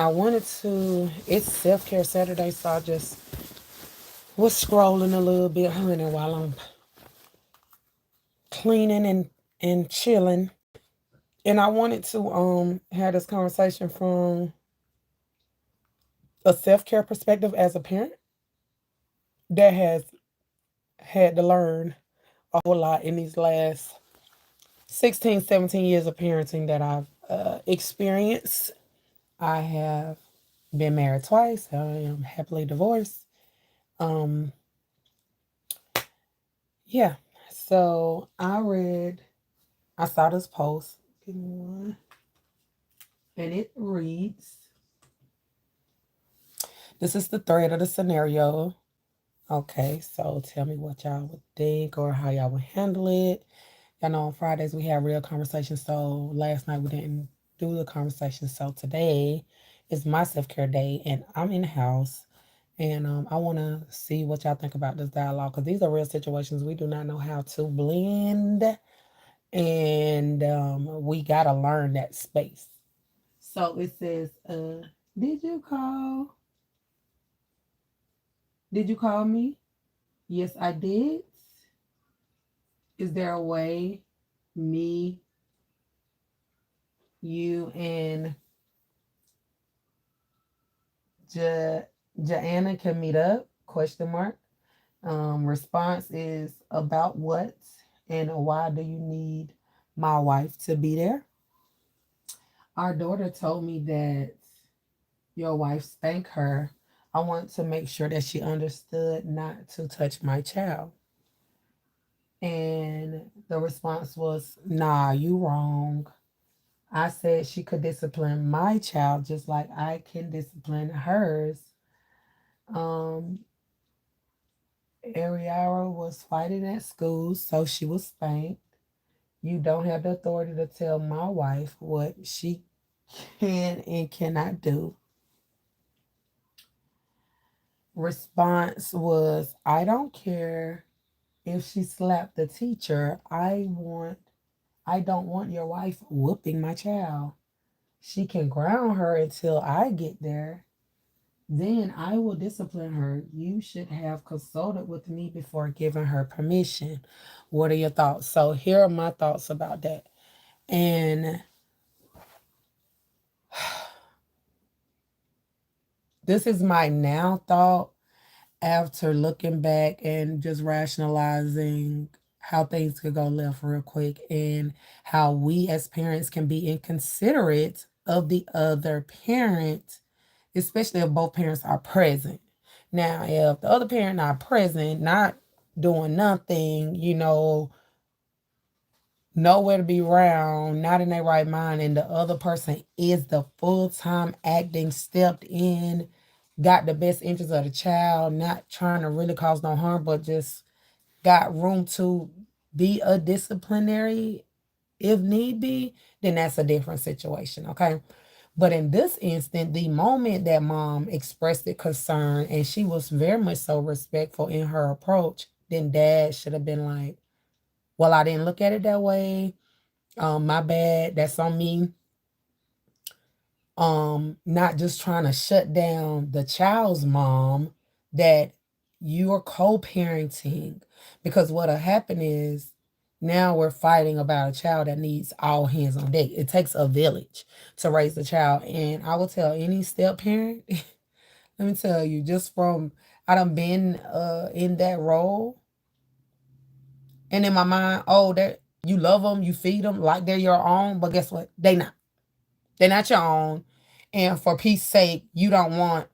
It's self-care Saturday, so I just was scrolling a little bit, honey, while I'm cleaning and chilling. And I wanted to have this conversation from a self-care perspective as a parent that has had to learn a whole lot in these last 16, 17 years of parenting that I've experienced. I have been married twice. I am happily divorced. Um, yeah. So I saw this post. Give me one. And it reads, this is the thread of the scenario. Okay, so tell me what y'all would think or how y'all would handle it. Y'all know on Fridays we have real conversations. So last night we didn't do the conversation. So today is my self-care day and I'm in the house. And I want to see what y'all think about this dialogue because these are real situations. We do not know how to blend, and we got to learn that space. So it says, did you call? Did you call me? Yes, I did. Is there a way me, you, and Ja Joanna can meet up? Question mark. Response is about what and why do you need my wife to be there? Our daughter told me that your wife spanked her. I want to make sure that she understood not to touch my child. And the response was, nah, you wrong. I said she could discipline my child just like I can discipline hers. Um, Ariara was fighting at school, so she was spanked. You don't have the authority to tell my wife what she can and cannot do. Response was, I don't care if she slapped the teacher. I don't want your wife whooping my child. She can ground her until I get there. Then I will discipline her. You should have consulted with me before giving her permission. What are your thoughts? So here are my thoughts about that. And this is my now thought after looking back and just rationalizing how things could go left real quick and how we as parents can be inconsiderate of the other parent, especially if both parents are present. Now, if the other parent not present, not doing nothing, nowhere to be around, not in their right mind, and the other person is the full-time acting, stepped in, got the best interest of the child, not trying to really cause no harm, but just got room to be a disciplinary if need be, then that's a different situation, okay? But in this instant, the moment that mom expressed the concern and she was very much so respectful in her approach, then dad should have been like, well, I didn't look at it that way. My bad. That's on me. Not just trying to shut down the child's mom that you're co-parenting. Because what'll happen is now we're fighting about a child that needs all hands on deck. It takes a village to raise a child. And I will tell any step parent, let me tell you, just from I done been in that role. And in my mind, oh, that you love them, you feed them like they're your own, but guess what? They not. They're not your own. And for peace sake, you don't want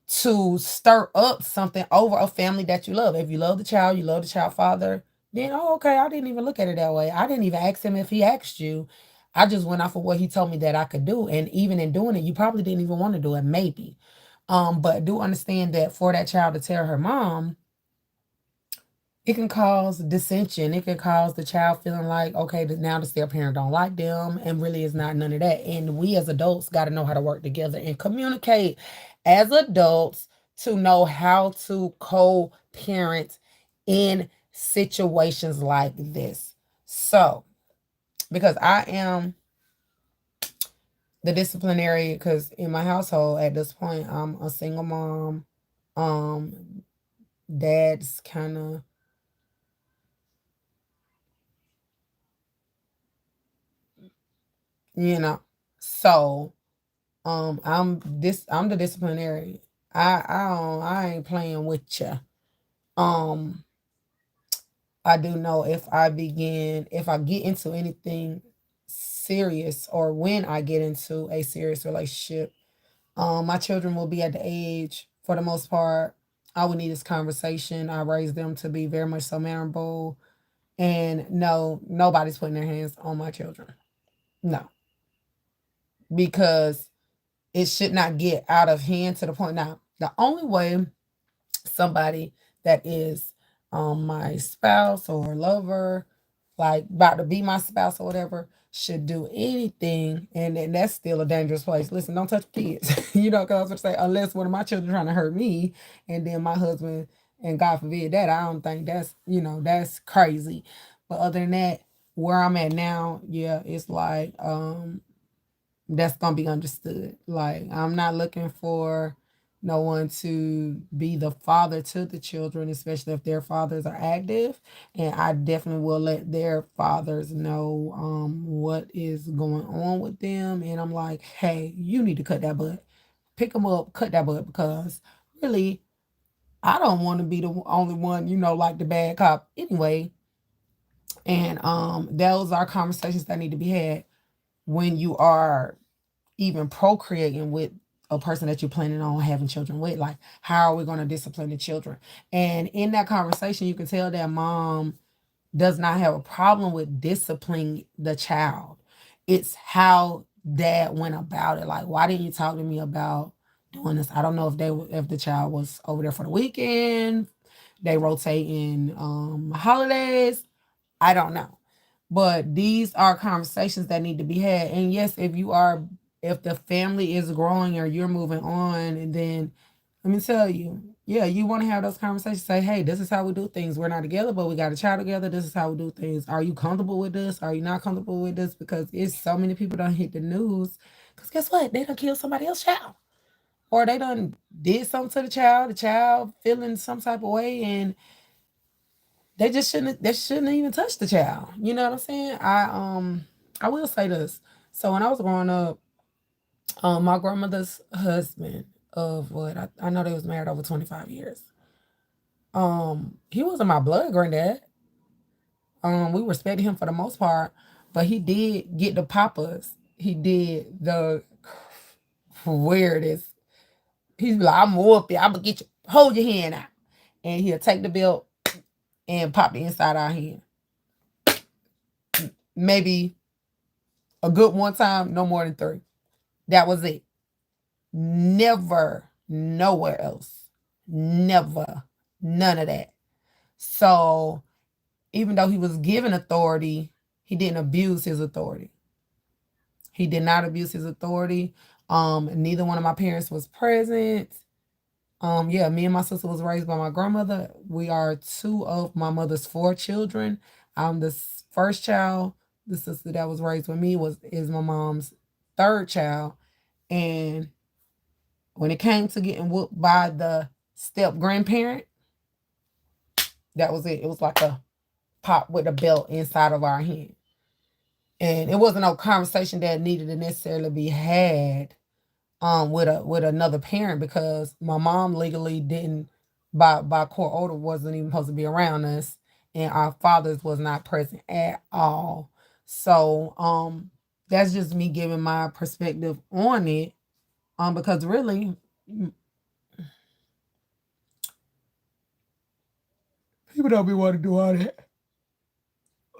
to stir up something over a family that you love. If you love the child father, then oh, okay, I didn't even look at it that way. I didn't even ask him if he asked you. I just went off of what he told me that I could do. And even in doing it, you probably didn't even want to do it, maybe. But do understand that for that child to tell her mom, it can cause dissension. It can cause the child feeling like, okay, now the step parent don't like them, and really it's not none of that. And we as adults got to know how to work together and communicate as adults to know how to co-parent in situations like this. So, because I am the disciplinary, because in my household at this point, I'm a single mom. Um, Dad's kind of, you know, so I'm the disciplinary. I ain't playing with you. Um, I do know if I get into anything serious, or when I get into a serious relationship, my children will be at the age, for the most part, I would need this conversation. I raise them to be very much so mannerable. And no, nobody's putting their hands on my children. No, because it should not get out of hand to the point. Now, the only way somebody that is my spouse or lover, like about to be my spouse or whatever, should do anything, and then that's still a dangerous place. Listen, don't touch kids. You know, because I was going to say, unless one of my children trying to hurt me, and then my husband, and God forbid that, I don't think that's, that's crazy. But other than that, where I'm at now, yeah, it's like that's gonna be understood. Like, I'm not looking for no one to be the father to the children, especially if their fathers are active. And I definitely will let their fathers know what is going on with them. And I'm like, hey, you need to cut that butt. Pick them up, cut that butt, because really, I don't want to be the only one, like the bad cop anyway. And those are conversations that need to be had when you are even procreating with a person that you're planning on having children with. Like, how are we going to discipline the children? And in that conversation, you can tell that mom does not have a problem with disciplining the child. It's how dad went about it. Like, why didn't you talk to me about doing this? I don't know if the child was over there for the weekend, they rotate in holidays. I don't know. But these are conversations that need to be had. And yes, if the family is growing or you're moving on, and then let me tell you, yeah, you want to have those conversations. Say, hey, this is how we do things. We're not together, but we got a child together. This is how we do things. Are you comfortable with this? Are you not comfortable with this? Because it's so many people don't hit the news. Because guess what? They done killed somebody else's child. Or they done did something to the child feeling some type of way, and they shouldn't even touch the child. You know what I'm saying? I will say this. So when I was growing up, my grandmother's husband, of what I know they was married over 25 years. He wasn't my blood granddad. We respected him for the most part, but he did get the papas. He did the weirdest. He's like, I'm up there. I'm gonna get you. Hold your hand out, and he'll take the belt and pop the inside our hand. Maybe a good one time, no more than three. That was it. Never, nowhere else. Never, none of that. So even though he was given authority, he didn't abuse his authority. He did not abuse his authority. Neither one of my parents was present. Yeah, me and my sister was raised by my grandmother. We are two of my mother's four children. I'm the first child. The sister that was raised with me is my mom's third child. And when it came to getting whooped by the step grandparent, that was it. It was like a pop with a belt inside of our hand. And it wasn't no conversation that needed to necessarily be had with another parent, because my mom legally didn't, by court order, wasn't even supposed to be around us, and our fathers was not present at all. So that's just me giving my perspective on it. Because really, people don't be wanting to do all that.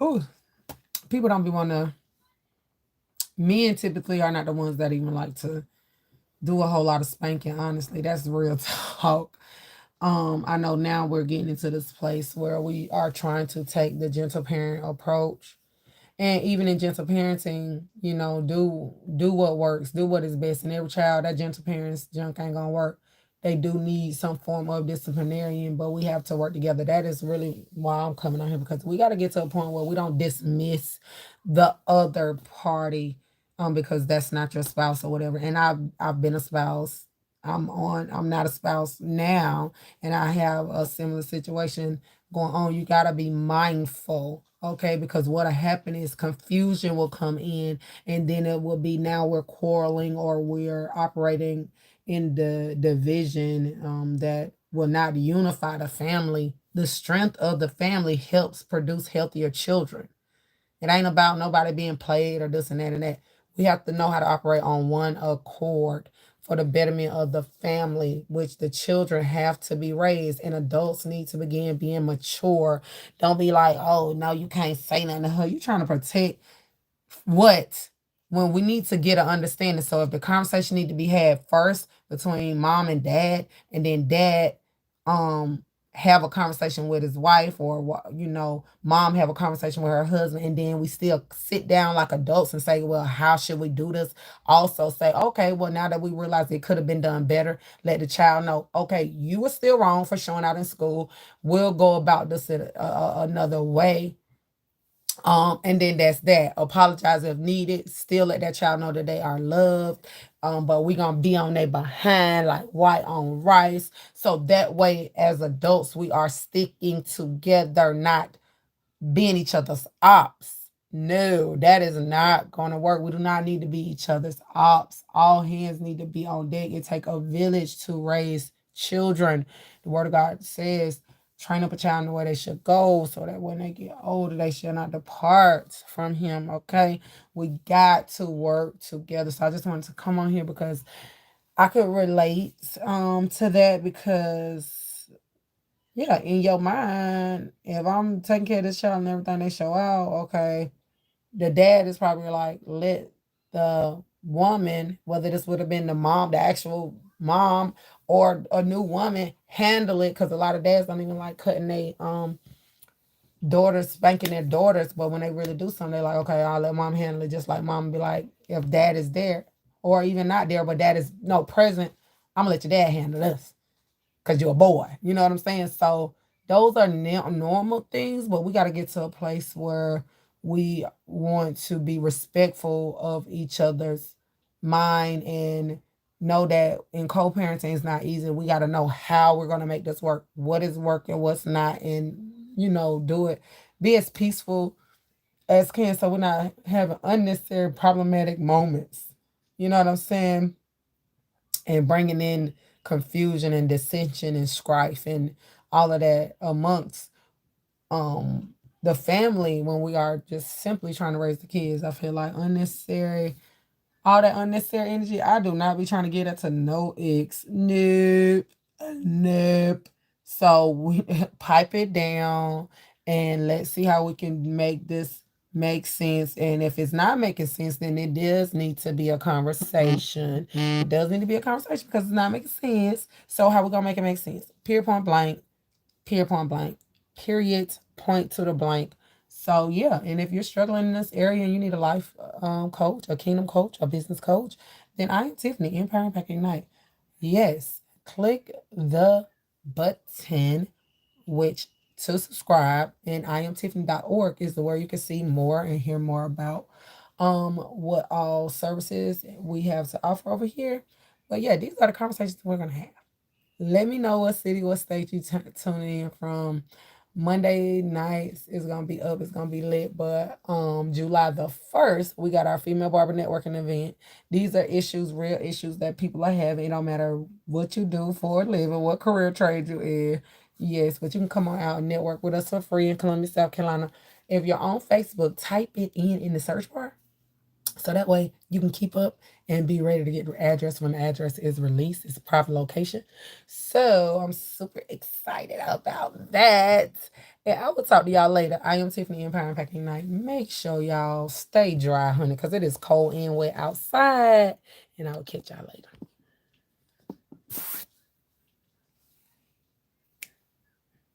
Oh, people don't be wanting to. Men typically are not the ones that even like to do a whole lot of spanking. Honestly, that's real talk. I know now we're getting into this place where we are trying to take the gentle parent approach. And even in gentle parenting, do what works, do what is best. And every child, that gentle parent's junk ain't gonna work. They do need some form of disciplinarian, but we have to work together. That is really why I'm coming on here, because we got to get to a point where we don't dismiss the other party because that's not your spouse or whatever. And I've been a spouse. I'm not a spouse now, and I have a similar situation going on. You gotta be mindful, okay? Because what'll happen is confusion will come in, and then it will be now we're quarreling or we're operating in the division that will not unify the family. The strength of the family helps produce healthier children. It ain't about nobody being played or this and that and that. We have to know how to operate on one accord for the betterment of the family, which the children have to be raised, and adults need to begin being mature. Don't be like, oh, no, you can't say nothing to her. You trying to protect what, when we need to get an understanding. So if the conversation need to be had first between mom and dad, and then dad have a conversation with his wife, or mom have a conversation with her husband, and then we still sit down like adults and say, well, how should we do this? Also say, okay, well, now that we realize it could have been done better, let the child know, okay, you were still wrong for showing out in school. We'll go about this in another way. And then that's that. Apologize if needed. Still let that child know that they are loved. But we gonna be on their behind like white on rice. So that way, as adults, we are sticking together, not being each other's ops. No, that is not going to work. We do not need to be each other's ops. All hands need to be on deck. It take a village to raise children. The word of God says, train up a child in the way they should go, so that when they get older, they shall not depart from him. Okay, we got to work together. So I just wanted to come on here because I could relate to that, because yeah, in your mind, if I'm taking care of this child and everything they show out, okay, the dad is probably like, let the woman, whether this would have been the mom, the actual mom, or a new woman, handle it. Because a lot of dads don't even like cutting their daughters, spanking their daughters. But when they really do something, they're like, okay, I'll let mom handle it. Just like mom be like, if dad is there, or even not there, but dad is no present, I'm gonna let your dad handle this because you're a boy. You know what I'm saying? So those are normal things, but we got to get to a place where we want to be respectful of each other's mind, and know that in co-parenting is not easy. We got to know how we're going to make this work, what is working, what's not, and do it. Be as peaceful as can, so we're not having unnecessary problematic moments. You know what I'm saying? And bringing in confusion and dissension and strife and all of that amongst the family, when we are just simply trying to raise the kids. I feel like unnecessary, all that unnecessary energy, I do not be trying to get into no ex. Nope. Nope. So we pipe it down, and let's see how we can make this make sense. And if it's not making sense, then it does need to be a conversation. It does need to be a conversation because it's not making sense. So how we gonna make it make sense? Period, point blank. Period, point blank. Period, point to the blank. So yeah, and if you're struggling in this area and you need a life coach, a kingdom coach, a business coach, then I am Tiffany, Empire Impact Ignite. Yes, click the button which to subscribe, and iamtiffany.org is the where you can see more and hear more about what all services we have to offer over here. But yeah, these are the conversations we're gonna have. Let me know what city, what state you tuning in from. Monday nights is gonna be up. It's gonna be lit. But July the 1st, we got our Female Barber Networking event. These are issues, real issues that people are having. It don't matter what you do for a living, what career trade you in. Yes, but you can come on out and network with us for free in Columbia, South Carolina. If you're on Facebook, type it in the search bar, so that way you can keep up and be ready to get the address when the address is released. It's a proper location. So I'm super excited about that. And I will talk to y'all later. I am Tiffany, Empire Impact Night. Make sure y'all stay dry, honey, because it is cold and wet outside. And I will catch y'all later.